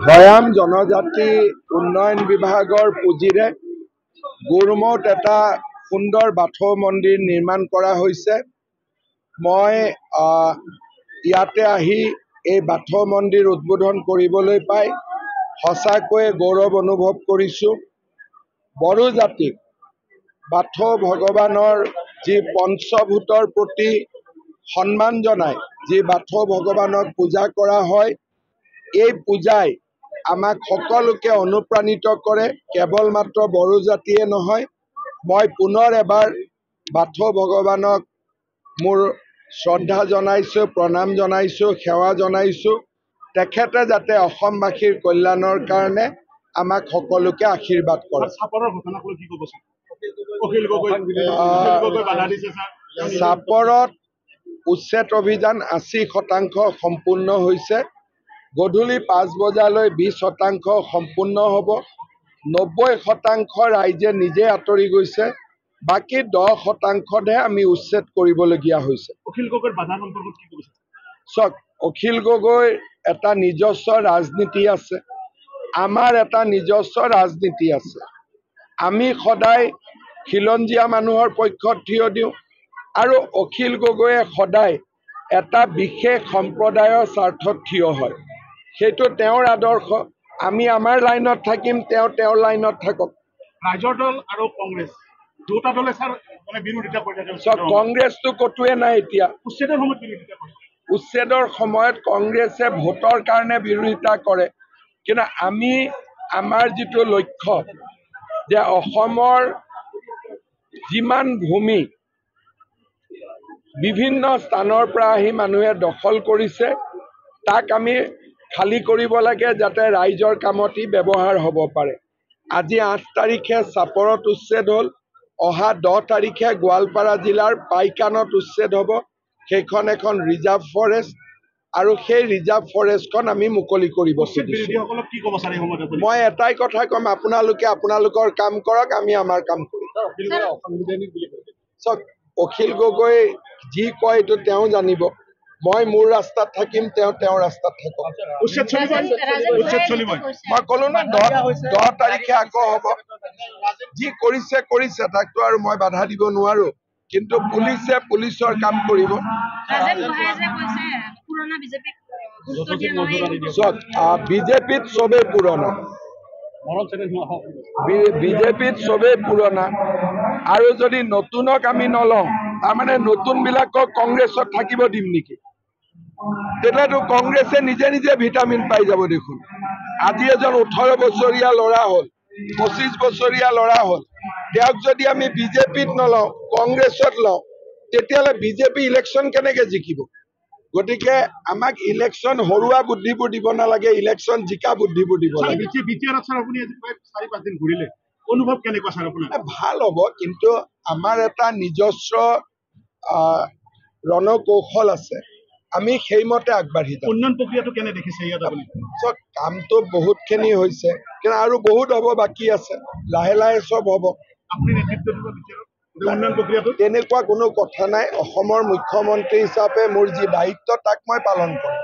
ভৈয়াম জনজাতি উন্নয়ন বিভাগৰ পুঁজিৰে গুৰুমত এটা সুন্দৰ বাথৌ মন্দিৰ নিৰ্মাণ কৰা হৈছে। মই ইয়াতে আহি এই বাথৌ মন্দিৰ উদ্বোধন কৰিবলৈ পাই সঁচাকৈয়ে গৌৰৱ অনুভৱ কৰিছোঁ। বড়ো জাতিক বাথৌ ভগৱানৰ যি পঞ্চভূতৰ প্ৰতি সন্মান জনাই যি বাথৌ ভগৱানক পূজা কৰা হয়, এই পূজাই আমাক সকলোকে অনুপ্ৰাণিত কৰে। কেৱল মাত্ৰ বড়ো জাতিয়ে নহয়, মই পুনৰ এবাৰ বাথৌ ভগৱানক মোৰ শ্ৰদ্ধা জনাইছোঁ, প্ৰণাম জনাইছোঁ, সেৱা জনাইছোঁ। তেখেতে যাতে অসমবাসীৰ কল্যাণৰ কাৰণে আমাক সকলোকে আশীৰ্বাদ কৰে। চাপৰত উচ্ছেদ অভিযান 80% সম্পূৰ্ণ হৈছে। গধূলি 5 বজালৈ 20% সম্পূৰ্ণ হ'ব। 90% ৰাইজে নিজে আঁতৰি গৈছে। বাকী 10%হে আমি উচ্ছেদ কৰিবলগীয়া হৈছে। চাওক, অখিল গগৈৰ এটা নিজস্ব ৰাজনীতি আছে, আমাৰ এটা নিজস্ব ৰাজনীতি আছে। আমি সদায় খিলঞ্জীয়া মানুহৰ পক্ষত থিয় দিওঁ আৰু অখিল গগৈয়ে সদায় এটা বিশেষ সম্প্ৰদায়ৰ স্বাৰ্থত থিয় হয়। সেইটো তেওঁৰ আদৰ্শ। আমি আমাৰ লাইনত থাকিম, তেওঁৰ লাইনত থাকক। ৰাইজৰ দল আৰু কংগ্ৰেছ দুটা দলে বিৰোধিতা কৰি থাকে। কংগ্ৰেছটো কতোৱে নাই এতিয়া। উচ্ছেদৰ সময়ত বিৰোধিতা কৰে। উচ্ছেদৰ সময়ত কংগ্ৰেছে ভোটৰ কাৰণে বিৰোধিতা কৰে, কিন্তু আমি আমাৰ যিটো লক্ষ্য যে অসমৰ যিমান ভূমি বিভিন্ন স্থানৰ পৰা আহি মানুহে দখল কৰিছে, তাক আমি খালী কৰিব লাগে যাতে ৰাইজৰ কামত ই ব্যৱহাৰ হ'ব পাৰে। আজি 8 তাৰিখে চাপৰত উচ্ছেদ হ'ল, অহা 10 তাৰিখে গোৱালপাৰা জিলাৰ পাইকানত উচ্ছেদ হ'ব। সেইখন এখন ৰিজাৰ্ভ ফৰেষ্ট আৰু সেই ৰিজাৰ্ভ ফৰেষ্টখন আমি মুকলি কৰিব খুজিছোঁ। মই এটাই কথা ক'ম, আপোনালোকে আপোনালোকৰ কাম কৰক, আমি আমাৰ কাম কৰিম। চাওক, অখিল গগৈ যি কয় এইটো তেওঁ জানিব। মই মোৰ ৰাস্তাত থাকিম, তেওঁৰ ৰাস্তাত থাকক। মই ক'লো না 10 তাৰিখে আকৌ হ'ব। যি কৰিছে কৰিছে, তাকতো আৰু মই বাধা দিব নোৱাৰো, কিন্তু পুলিচে পুলিচৰ কাম কৰিব। চাওক, বিজেপিত চবেই পুৰণা, বিজেপিত চবেই পুৰণা, আৰু যদি নতুনক আমি নলওঁ, তাৰমানে নতুনবিলাকক কংগ্ৰেছত থাকিব দিম নেকি? তেতিয়াতো কংগ্ৰেছে নিজে নিজে ভিটামিন পাই যাব দেখোন। আজি এজন 18 বছৰীয়া ল'ৰা হ'ল, 25 বছৰীয়া ল'ৰা হ'ল, তেওঁক যদি আমি বিজেপিত নলওঁ, কংগ্ৰেছত লওঁ, তেতিয়াহ'লে বিজেপি ইলেকশ্যন কেনেকে জিকিব? গতিকে আমাক ইলেকশ্যন হৰুৱা বুদ্ধিবোৰ দিব নালাগে, ইলেকশ্যন জিকা বুদ্ধিবোৰ দিব লাগে। ভাল হ'ব, কিন্তু আমাৰ এটা নিজস্ব ৰণকৌশল আছে, আমি সেইমতে আগবাঢ়ি যাম। উন্নয়ন প্ৰক্ৰিয়াটো কেনে দেখিছে ইয়াত আপুনি? চব কামটো বহুতখিনি হৈছে, কিন্তু আৰু বহুত হ'ব, বাকী আছে। লাহে লাহে চব হ'ব। আপুনি নেতৃত্ব দিব বিচাৰক উন্নয়ন প্ৰক্ৰিয়াটো? তেনেকুৱা কোনো কথা নাই। অসমৰ মুখ্যমন্ত্ৰী হিচাপে মোৰ যি দায়িত্ব, তাক মই পালন কৰিম।